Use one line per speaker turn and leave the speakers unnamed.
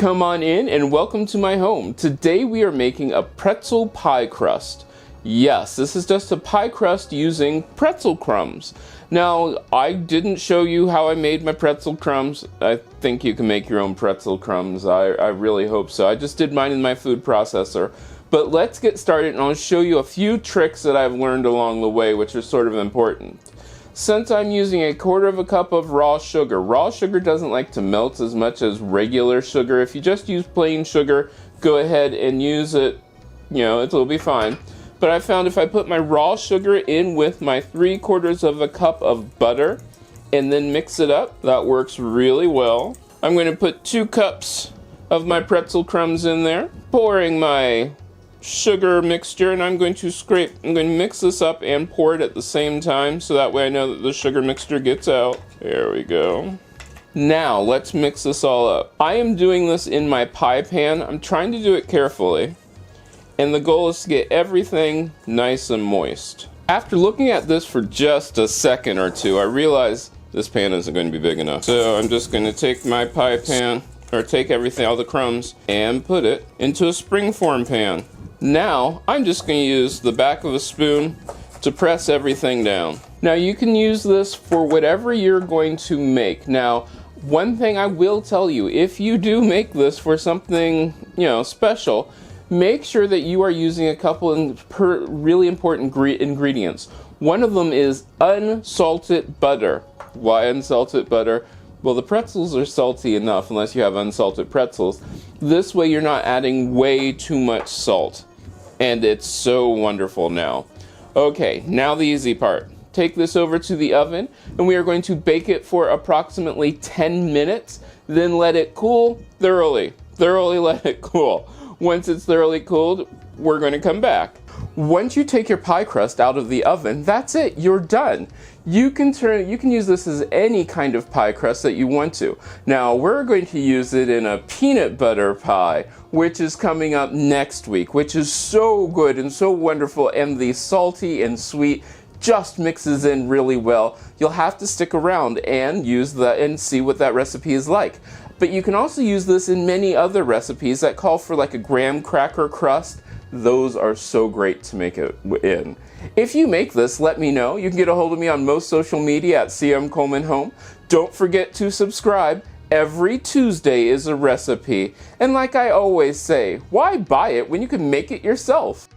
Come on in and welcome to my home. Today we are making a pretzel pie crust. Yes, this is just a pie crust using pretzel crumbs. Now, I didn't show you how I made my pretzel crumbs. I think you can make your own pretzel crumbs. I really hope so. I just did mine in my food processor. But let's get started and I'll show you a few tricks that I've learned along the way, which are sort of important. Since I'm using 1/4 cup of raw sugar doesn't like to melt as much as regular sugar. If you just use plain sugar, go ahead and use it, it'll be fine. But I found if I put my raw sugar in with my 3/4 cup of butter and then mix it up, that works really well. I'm going to put 2 cups of my pretzel crumbs in there, pouring my sugar mixture, and I'm going to mix this up and pour it at the same time so that way I know that the sugar mixture gets out. There we go. Now let's mix this all up. I am doing this in my pie pan. I'm trying to do it carefully, and the goal is to get everything nice and moist. After looking at this for just a second or two, I realized this pan isn't going to be big enough. So I'm just going to take my pie pan, or take everything, all the crumbs, and put it into a springform pan. Now, I'm just going to use the back of a spoon to press everything down. Now, you can use this for whatever you're going to make. Now, one thing I will tell you, if you do make this for something, special, make sure that you are using a couple of really important ingredients. One of them is unsalted butter. Why unsalted butter? Well, the pretzels are salty enough unless you have unsalted pretzels. This way you're not adding way too much salt. And it's so wonderful now. Okay, now the easy part. Take this over to the oven and we are going to bake it for approximately 10 minutes. Then let it cool thoroughly. Thoroughly let it cool. Once it's thoroughly cooled, we're going to come back. Once you take your pie crust out of the oven, that's it, you're done. You can use this as any kind of pie crust that you want to. Now, we're going to use it in a peanut butter pie, which is coming up next week, which is so good and so wonderful, and the salty and sweet just mixes in really well. You'll have to stick around and see what that recipe is like. But you can also use this in many other recipes that call for like a graham cracker crust. Those are so great to make it in. If you make this, let me know. You can get a hold of me on most social media at CM Coleman Home. Don't forget to subscribe. Every Tuesday is a recipe. And like I always say, why buy it when you can make it yourself?